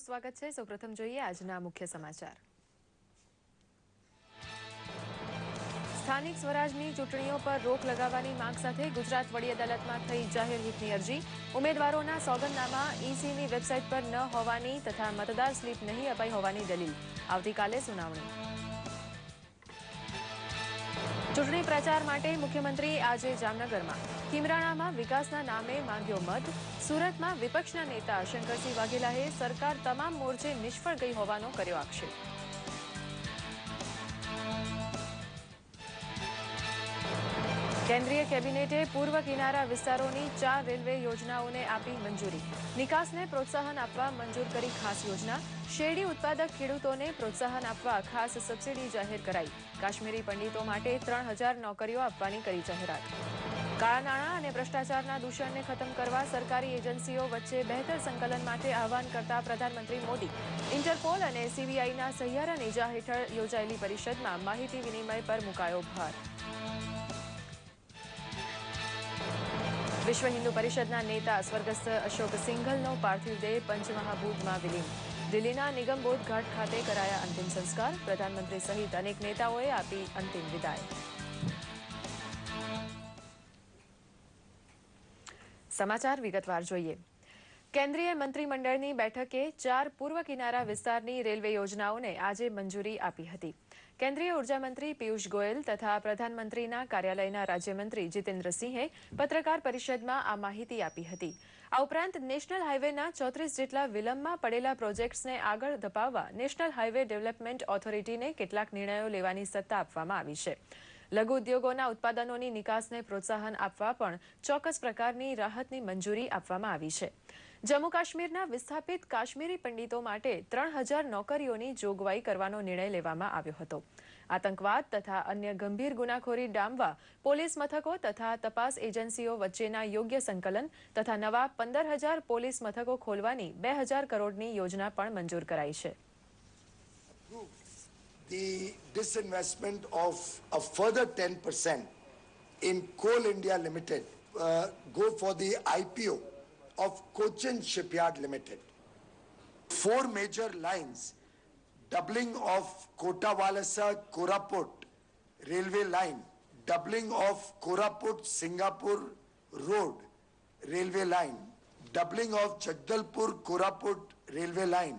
સ્વાગત છે। સૌપ્રથમ જોઈએ આજના મુખ્ય સમાચાર। સ્થાનિક સ્વરાજની ચૂંટણીઓ પર રોક લગાવવાની માંગ સાથે ગુજરાત વડી અદાલતમાં થઈ જાહેર હિતની અરજી। ઉમેદવારોના સોગંદનામા ઈસીની વેબસાઇટ પર ન હોવાની તથા મતદાર સ્લીપ નહીં અપાઈ હોવાની દલીલ। આવતીકાલે સુનાવણી। ચૂંટણી પ્રચાર માટે મુખ્યમંત્રી આજે જામનગરમાં। ખીમરાણામાં વિકાસના નામે માંગ્યો મત। સુરતમાં વિપક્ષના નેતા શંકરસિંહ વાઘેલાએ સરકાર તમામ મોરચે નિષ્ફળ ગઈ હોવાનો કર્યો આક્ષેપ। કેન્દ્રીય કેબિનેટે પૂર્વ કિનારા વિસ્તારોની 4 રેલવે યોજનાઓને આપી મંજૂરી। નિકાસને પ્રોત્સાહન આપવા મંજૂર કરી ખાસ યોજના। શેરડી ઉત્પાદક ખેડૂતોને પ્રોત્સાહન આપવા ખાસ સબસિડી જાહેર કરાઈ। કાશ્મીરી પંડિતો માટે 3000 નોકરીઓ આપવાની કરી જાહેરાત। કાળા નાણાં અને ભ્રષ્ટાચારના દૂષણને ખતમ કરવા સરકારી એજન્સીઓ વચ્ચે બહેતર સંકલન માટે આહવાન કરતા પ્રધાનમંત્રી મોદી। ઇન્ટરપોલ અને સીબીઆઈના સહિયારા નેજા હેઠળ યોજાયેલી પરિષદમાં માહિતી વિનિમય પર મુકાયો ભાર। વિશ્વ હિન્દુ પરિષદના નેતા સ્વર્ગસ્થ અશોક સિંઘલનો પાર્થિવ દેહ પંચમહાભૂતમાં વિલીન। દિલ્હીના નિગમબોધ ઘાટ ખાતે કરાયા અંતિમ સંસ્કાર। પ્રધાનમંત્રી સહિત અનેક નેતાઓએ આપી અંતિમ વિદાય। સમાચાર વિગતવાર જોઈએ। કેન્દ્રીય મંત્રીમંડળની બેઠકે 4 પૂર્વ કિનારા વિસ્તારની રેલવે યોજનાઓને આજે મંજૂરી આપી હતી। કેન્દ્રીય ઉર્જા મંત્રી પિયુષ ગોયલ તથા પ્રધાનમંત્રીના કાર્યાલયના રાજ્યમંત્રી જીતેન્દ્રસિંહે પત્રકાર પરિષદમાં આ માહિતી આપી હતી। આ ઉપરાંત નેશનલ હાઈવેના 34 જેટલા વિલંબમાં પડેલા પ્રોજેક્ટ્સને આગળ ધપાવવા નેશનલ હાઈવે ડેવલપમેન્ટ ઓથોરિટીને કેટલાક નિર્ણયો લેવાની સત્તા આપવામાં આવી છે। લઘુ ઉદ્યોગોના ઉત્પાદનોની નિકાસને પ્રોત્સાહન આપવા પણ ચોક્કસ પ્રકારની રાહતની મંજૂરી આપવામાં આવી છે। જમ્મુ કાશ્મીરના વિસ્થાપિત કાશ્મીરી પંડિતો માટે 3000 નોકરીઓની જોગવાઈ કરવાનો નિર્ણય લેવામાં આવ્યો હતો। આતંકવાદ તથા અન્ય ગંભીર ગુનાખોરી ડામવા પોલીસ મથકો તથા તપાસ એજન્સીઓ વચ્ચેના યોગ્ય સંકલન તથા નવા 15000 પોલીસ મથકો ખોલવાની 2000 કરોડની યોજના પણ મંજૂર કરાઈ છે। The disinvestment of a further 10% in Coal India Limited go for the IPO of Cochin Shipyard Limited. 4 major lines, doubling of Kota-Valasa-Koraput railway line, doubling of Koraput-Singapore Road railway line, doubling of Jagdalpur-Koraput railway line,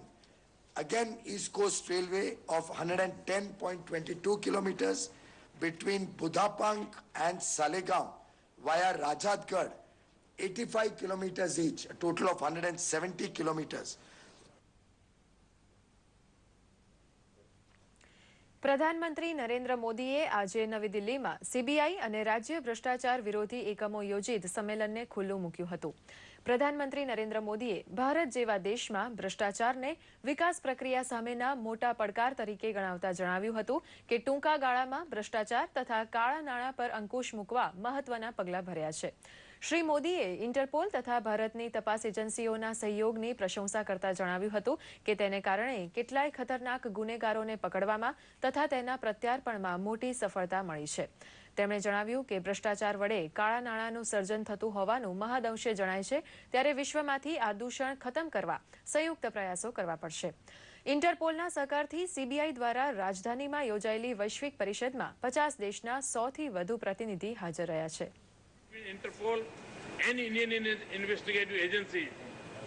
again East Coast Railway of 110.22 kilometers between Budapang and Salegaon via Rajatgarh, 85 kilometers each, a total of 170 kilometers. પ્રધાનમંત્રી નરેન્દ્ર મોદીએ આજે નવી દિલ્હીમાં CBI અને રાજ્ય ભ્રષ્ટાચાર વિરોધી એકમો યોજિત સંમેલનને ખુલ્લું મૂક્યું હતું। પ્રધાનમંત્રી નરેન્દ્ર મોદીએ ભારત જેવા દેશમાં ભ્રષ્ટાચારને વિકાસ પ્રક્રિયા સામેના મોટા પડકાર તરીકે ગણાવતા જણાવ્યું હતું કે ટૂંકા ગાળામાં ભ્રષ્ટાચાર તથા કાળા નાણાં પર અંકુશ મૂકવા મહત્વના પગલાં ભર્યા છે। શ્રી મોદીએ ઇન્ટરપોલ તથા ભારતની તપાસ એજન્સીઓના સહયોગની પ્રશંસા કરતા જણાવ્યું હતું કે તેને કારણે કેટલાય ખતરનાક ગુનેગારોને પકડવામાં તથા તેના પ્રત્યાર્પણમાં મોટી સફળતા મળી છે। તેમણે જણાવ્યું કે ભ્રષ્ટાચાર વડે કાળા નાણાંનું સર્જન થતું હોવાનું મહદઅંશે જણાય છે, ત્યારે વિશ્વમાંથી આ દૂષણ ખતમ કરવા સંયુક્ત પ્રયાસો કરવા પડશે। ઇન્ટરપોલના સહકારથી સીબીઆઈ દ્વારા રાજધાનીમાં યોજાયેલી વૈશ્વિક પરિષદમાં 50 દેશના 100થી વધુ પ્રતિનિધિ હાજર રહ્યા છે। Interpol and Indian investigative agencies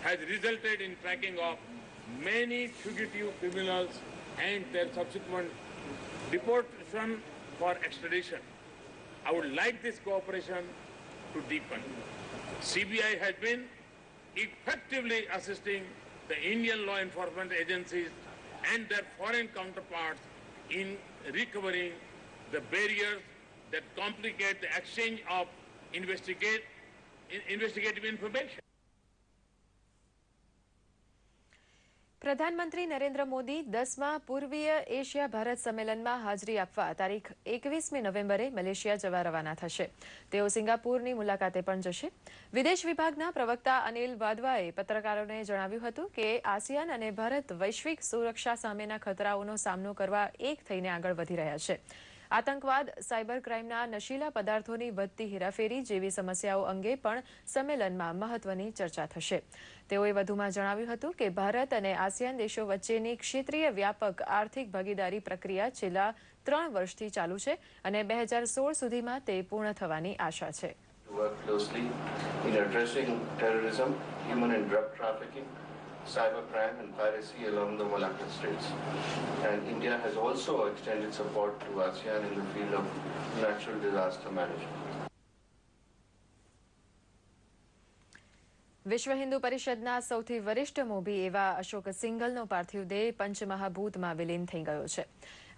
has resulted in tracking of many fugitive criminals and their subsequent deportation for extradition. I would like this cooperation to deepen. CBI has been effectively assisting the Indian law enforcement agencies and their foreign counterparts in recovering the barriers that complicate the exchange of investigative information. પ્રધાનમંત્રી નરેન્દ્ર મોદી 10મા પૂર્વીય Asia Bharat સંમેલનમાં હાજરી આપવા તારીખ 21મી નવેમ્બરે Malaysia જવા રવાના થશે। તેઓ સિંગાપુરની મુલાકાતે પણ જશે। વિદેશ વિભાગના પ્રવક્તા અનિલ વાધવાએ પત્રકારોને જણાવ્યું હતું કે આસિયાન અને ભારત વૈશ્વિક સુરક્ષા સામેના ખતરાઓનો સામનો કરવા એક થઈને આગળ વધી રહ્યા છે। આતંકવાદ, સાયબર ક્રાઇમના નશીલા પદાર્થોની વધતી હેરાફેરી જેવી સમસ્યાઓ અંગે પણ સંમેલનમાં મહત્વની ચર્ચા થશે. તેઓએ વધુમાં જણાવ્યું હતું કે ભારત અને આસિયાન દેશો વચ્ચેની ક્ષેત્રીય વ્યાપક આર્થિક ભાગીદારી પ્રક્રિયા છેલ્લા 3 વર્ષથી ચાલુ છે અને 2016 સુધીમાં તે પૂર્ણ થવાની આશા છે. Work closely in addressing terrorism, human and drug trafficking, cybercrime and piracy along the Malacca Straits. And India has also extended support to ASEAN in the field of natural disaster management. વિશ્વ હિન્દુ પરિષદના સૌથી વરિષ્ઠ મોભી એવા અશોક સિંઘલનો પાર્થિવ દેહ પંચમહાભૂતમાં વિલીન થઈ ગયો છે.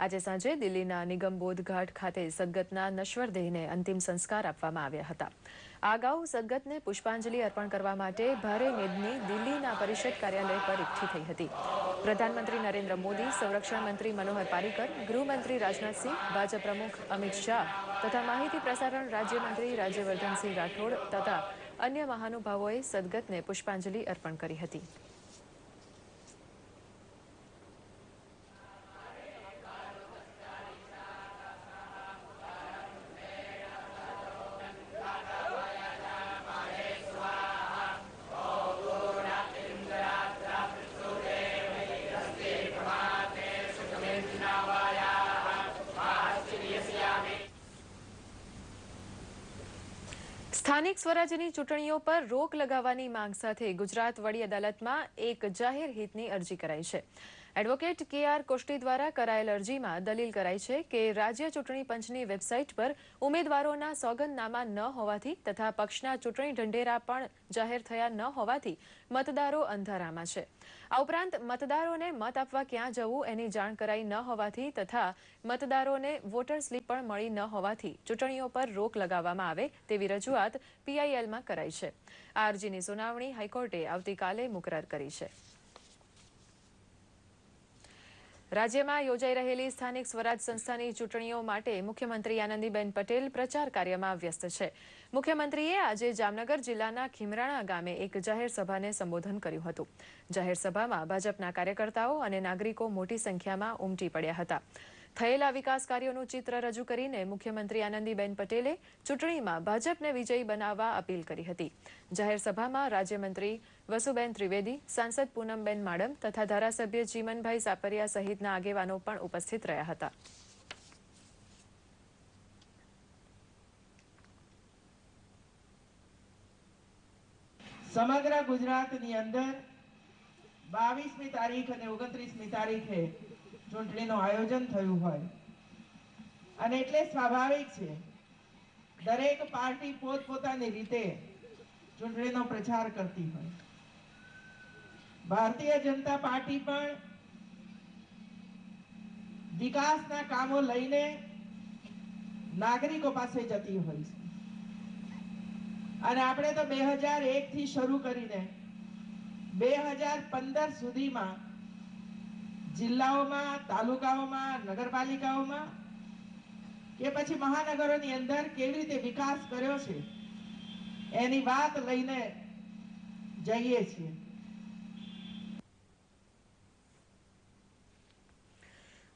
આજે સાંજે દિલ્હીના નિગમબોધ ઘાટ ખાતે સદગતના નશ્વર દેહને અંતિમ સંસ્કાર આપવામાં આવ્યા હતા. આ અગાઉ સદગતને પુષ્પાંજલિ અર્પણ કરવા માટે ભારે મેદની દિલ્હીના પરિષદ કાર્યાલય પર એકઠી થઈ હતી. પ્રધાનમંત્રી નરેન્દ્ર મોદી, સંરક્ષણ મંત્રી મનોહર પારીકર, ગૃહમંત્રી રાજનાથસિંહ, ભાજપ પ્રમુખ અમિત શાહ તથા માહિતી પ્રસારણ રાજ્યમંત્રી રાજ્યવર્ધનસિંહ રાઠોડ તથા અન્ય મહાનુભાવોએ સદગતને પુષ્પાંજલિ અર્પણ કરી હતી. સ્થાનિક સ્વરાજ્યની ચૂંટણીઓ પર રોક લગાવવાની માંગ સાથે ગુજરાત વડી અદાલતમાં એક જાહેર હિતની અરજી કરાઈ છે. એડવોકેટ કે.આર. કોષ્ટી દ્વારા કરાયેલ અરજીમાં દલીલ કરાઈ છે કે રાજ્ય ચૂંટણી પંચની વેબસાઇટ પર ઉમેદવારોના સોગંદનામા ન હોવાથી તથા પક્ષના ચૂંટણી ઢંઢેરા પણ જાહેર થયા ન હોવાથી મતદારો અંધારામાં છે. આ ઉપરાંત મતદારોને મત આપવા ક્યાં જવું એની જાણ કરાઈ ન હોવાથી તથા મતદારોને વોટર સ્લીપ પણ મળી ન હોવાથી ચૂંટણીઓ પર રોક લગાવવામાં આવે તેવી રજૂઆત પીઆઈએલમાં કરાઈ છે. આ અરજીની સુનાવણી હાઈકોર્ટે આવતીકાલે મુકરર કરી છે. રાજ્યમાં યોજાઈ રહેલી સ્થાનિક સ્વરાજ સંસ્થાની ચૂંટણીઓ માટે મુખ્યમંત્રી આનંદીબેન પટેલ પ્રચાર કાર્યમાં વ્યસ્ત છે. મુખ્યમંત્રીએ આજે જામનગર જિલ્લાના ખીમરાણા ગામે એક જાહેર સભાને સંબોધન કર્યું હતું. જાહેર સભામાં ભાજપના કાર્યકર્તાઓ અને નાગરિકો મોટી સંખ્યામાં ઉમટી પડ્યા હતા. થયેલા વિકાસ કાર્યોનું ચિત્ર રજૂ કરીને મુખ્યમંત્રી આનંદીબેન પટેલે ચૂંટણીમાં ભાજપને વિજયી બનાવવા અપીલ કરી હતી. જાહેર સભામાં રાજ્યમંત્રી વસુબેન ત્રિવેદી, સાંસદ પૂનમબેન માડમ તથા ધારાસભ્ય ચીમનભાઈ સાપરિયા સહિતના આગેવાનો પણ ઉપસ્થિત રહ્યા હતા. સમગ્ર ગુજરાતની અંદર 22મી તારીખ અને 29મી તારીખે ચૂંટણીનું આયોજન થયું હોય અને એટલે સ્વાભાવિક છે દરેક પાર્ટી પોતપોતાની રીતે ચૂંટણીનો પ્રચાર કરતી હોય. ભારતીય જનતા પાર્ટી પણ વિકાસના કામો લઈને નાગરિકો પાસે જતી હોય છે અને આપણે તો 2001 થી શરૂ કરીને 2015 સુધીમાં જિલ્લાઓમાં, તાલુકાઓમાં, નગરપાલિકાઓમાં કે પછી મહાનગરોની અંદર કેવી રીતે વિકાસ કર્યો છે એની વાત લઈને જઈએ છીએ.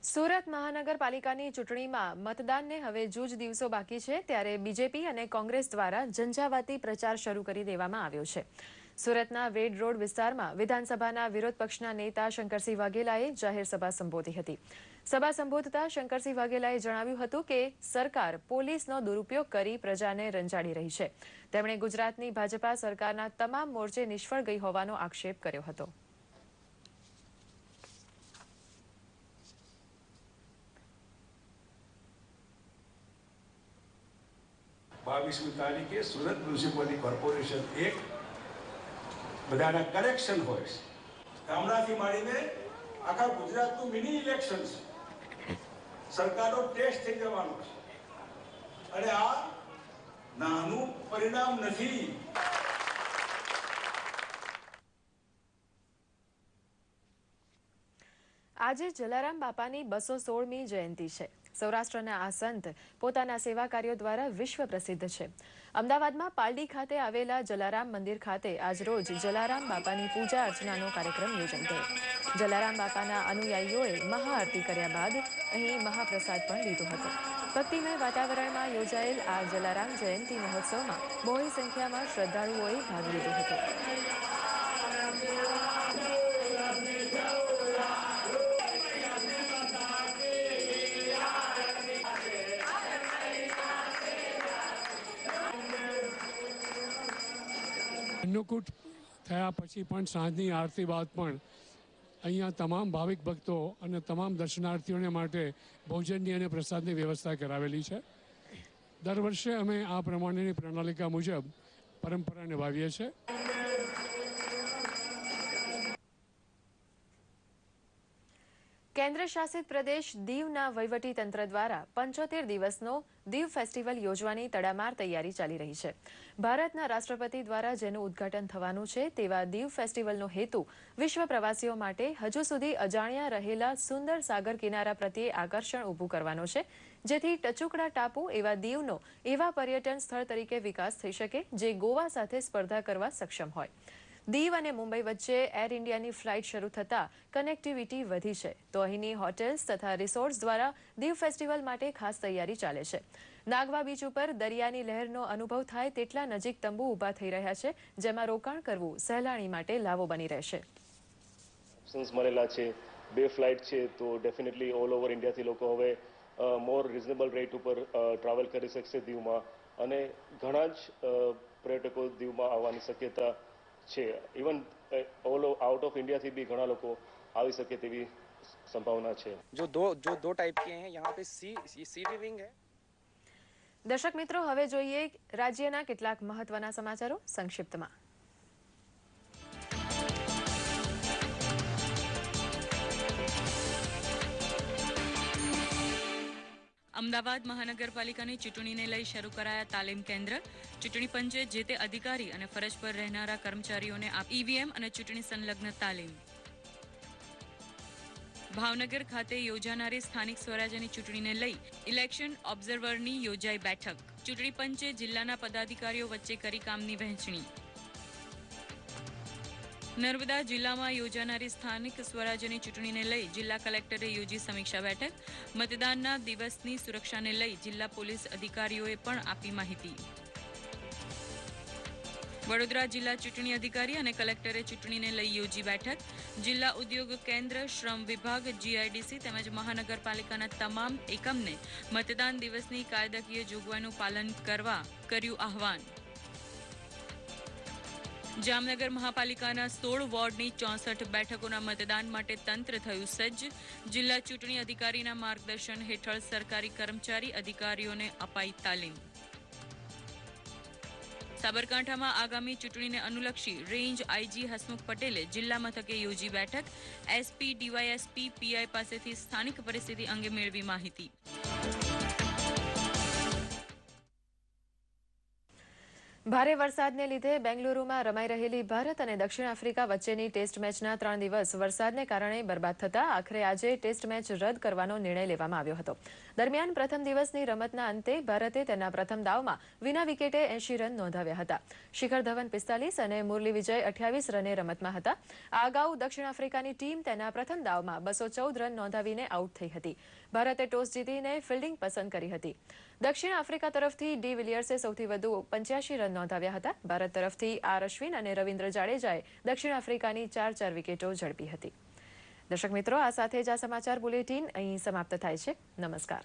સુરત મહાનગરપાલિકાની ચૂંટણીમાં મતદાનને હવે જૂજ દિવસો બાકી છે ત્યારે બીજેપી અને કોંગ્રેસ દ્વારા ઝંઝાવાતી પ્રચાર શરૂ કરી દેવામાં આવ્યો છે. સુરતના વેડ રોડ વિસ્તારમાં વિધાનસભાના વિરોધ પક્ષના નેતા શંકરસિંહ વાઘેલાએ જાહેર સભા સંબોધી હતી. સભા સંબોધતા શંકરસિંહ વાઘેલાએ જણાવ્યું હતું કે સરકાર પોલીસનો દુરુપયોગ કરી પ્રજાને રંજાડી રહી છે. તેમણે ગુજરાતની ભાજપા સરકારના તમામ મોરચે નિષ્ફળ ગઈ હોવાનો આક્ષેપ કર્યો હતો. 22મી તારીખે સુરત મ્યુનિસિપલ કોર્પોરેશન 1 બધાના કલેક્શન હોય છે. ગામડાથી માંડીને આખા ગુજરાતનું મિની ઇલેક્શન છે. સરકારનો ટેસ્ટ થઈ જવાનો છે અને આ નાનું પરિણામ નથી. આજે જલારામ બાપાની 216મી જયંતિ છે. સૌરાષ્ટ્રના આ સંત પોતાના સેવા કાર્યો દ્વારા વિશ્વ પ્રસિદ્ધ છે. અમદાવાદમાં પાલડી ખાતે આવેલા જલારામ મંદિર ખાતે આજરોજ જલારામ બાપાની પૂજા અર્ચનાનો કાર્યક્રમ યોજાઈ ગયો. જલારામ બાપાના અનુયાયીઓએ મહાઆરતી કર્યા બાદ અહીં મહાપ્રસાદ પણ લીધો હતો. ભક્તિમય વાતાવરણમાં યોજાયેલ આ જલારામ જયંતિ મહોત્સવમાં બહોળી સંખ્યામાં શ્રદ્ધાળુઓએ ભાગ લીધો હતો. અન્નકૂટ થયા પછી પણ સાંજની આરતી બાદ પણ અહીંયા તમામ ભાવિક ભક્તો અને તમામ દર્શનાર્થીઓને માટે ભોજનની અને પ્રસાદની વ્યવસ્થા કરાવેલી છે. દર વર્ષે અમે આ પ્રમાણેની પ્રણાલિકા મુજબ પરંપરા નિભાવીએ છીએ. કેન્દ્ર શાસિત પ્રદેશ દીવના વહીવટી તંત્ર દ્વારા 75 દિવસનો દીવ ફેસ્ટિવલ યોજવાની તડામાર તૈયારી ચાલી રહી છે. ભારતના રાષ્ટ્રપતિ દ્વારા જેનું ઉદ્ઘાટન થવાનું છે તેવા દીવ ફેસ્ટિવલનો હેતુ વિશ્વ પ્રવાસીઓ માટે હજુ સુધી અજાણ્યા રહેલા સુંદર સાગર કિનારા પ્રત્યે આકર્ષણ ઊભું કરવાનો છે, જેથી ટચુકડા ટાપુ એવા દીવનો એવા પર્યટન સ્થળ તરીકે વિકાસ થઈ શકે જે ગોવા સાથે સ્પર્ધા કરવા સક્ષમ હોય. દીવ અને મુંબઈ વચ્ચે એર ઇન્ડિયાની ફ્લાઇટ શરૂ થતાં કનેક્ટિવિટી વધી છે, તો અહીંની હોટેલ્સ તથા રિસોર્ટ્સ દ્વારા દીવ ફેસ્ટિવલ માટે ખાસ તૈયારી ચાલે છે. નાગવા બીચ ઉપર દરિયાની લહેરનો અનુભવ થાય તેટલા નજીક તંબુ ઊભા થઈ રહ્યા છે, જેમાં રોકાણ કરવું સહેલાણી માટે લાવો બની રહેશે. ઓપ્શન્સ મળેલા છે, 2 ફ્લાઇટ છે, તો ડેફિનેટલી ઓલ ઓવર ઇન્ડિયાથી લોકો હવે મોર રિઝનેબલ રેટ ઉપર ટ્રાવેલ કરી શકશે દીવમાં, અને ઘણા જ પર્યટકો દીવમાં આવવાની શક્યતા છે. ઇવન ઓલ આઉટ ઓફ ઇન્ડિયાથી બી ઘણા લોકો આવી શકે તેવી સંભાવના છે. जो दो टाइप के हैं, यहाँ पे सी वीविंग है. દર્શક મિત્રો, હવે જોઈએ રાજ્યના કેટલાક મહત્વના સમાચારો સંક્ષિપ્તમાં. અમદાવાદ મહાનગરપાલિકાની ચૂંટણીને લઈ શરૂ કરાયા તાલીમ કેન્દ્ર. ચૂંટણી પંચે જે તે અધિકારી અને ફરજ પર રહેનારા કર્મચારીઓને ઈવીએમ અને ચૂંટણી સંલગ્ન તાલીમ. ભાવનગર ખાતે યોજાનારી સ્થાનિક સ્વરાજ્યની ચૂંટણીને લઈ ઇલેક્શન ઓબ્ઝર્વરની યોજાઈ બેઠક. ચૂંટણી પંચે જિલ્લાના પદાધિકારીઓ વચ્ચે કરી કામની વહેંચણી. નર્મદા જિલ્લામાં યોજાનારી સ્થાનિક સ્વરાજ્યની ચૂંટણીને લઈ જિલ્લા કલેક્ટરે યોજી સમીક્ષા બેઠક. મતદાનના દિવસની સુરક્ષાને લઈ જિલ્લા પોલીસ અધિકારીઓએ પણ આપી માહિતી. વડોદરા જિલ્લા ચૂંટણી અધિકારી અને કલેક્ટરે ચૂંટણીને લઈ યોજી બેઠક. જિલ્લા ઉદ્યોગ કેન્દ્ર, શ્રમ વિભાગ, જીઆઈડીસી તેમજ મહાનગરપાલિકાના તમામ એકમને મતદાન દિવસની કાયદાકીય જોગવાઈનું પાલન કરવા કર્યું આહવાન. જામનગર મહાપાલિકાના 16 વોર્ડની 64 બેઠકોના મતદાન માટે તંત્ર થયું સજ્જ. જિલ્લા ચૂંટણી અધિકારીના માર્ગદર્શન હેઠળ સરકારી કર્મચારી અધિકારીઓને અપાઈ તાલીમ. સાબરકાંઠામાં આગામી ચૂંટણીને અનુલક્ષી રેન્જ આઈજી હસમુખ પટેલે જિલ્લા મથકે યોજી બેઠક. એસપી, ડીવાયએસપી, પીઆઈ પાસેથી સ્થાનિક પરિસ્થિતિ અંગે મેળવી માહિતી. ભારે વરસાદને લીધે બેંગલુરુમાં રમાઈ રહેલી ભારત અને દક્ષિણ આફ્રિકા વચ્ચેની ટેસ્ટ મેચના 3 દિવસ વરસાદને કારણે બરબાદ થતાં આખરે આજે ટેસ્ટ મેચ રદ કરવાનો નિર્ણય લેવામાં આવ્યો હતો. દરમિયાન પ્રથમ દિવસની રમતના અંતે ભારતે તેના પ્રથમ દાવમાં વિના વિકેટે 80 રન નોંધાવ્યા હતા. શિખર ધવન 45 અને મુરલી વિજય 28 રને રમતમાં હતા. આ અગાઉ દક્ષિણ આફ્રિકાની ટીમ તેના પ્રથમ દાવમાં 214 રન નોંધાવીને આઉટ થઈ હતી. ભારતે ટોસ જીતીને ફિલ્ડિંગ પસંદ કરી હતી. દક્ષિણ આફ્રિકા તરફથી ડી વિલિયર્સે સૌથી વધુ 85 રન નોંધાવ્યા હતા. ભારત તરફથી આર અશ્વિન અને રવિન્દ્ર જાડેજાએ દક્ષિણ આફ્રિકાની 4 વિકેટો ઝડપી હતી. દર્શક મિત્રો, આ સાથે જ આ સમાચાર બુલેટિન અહીં સમાપ્ત થાય છે. નમસ્કાર.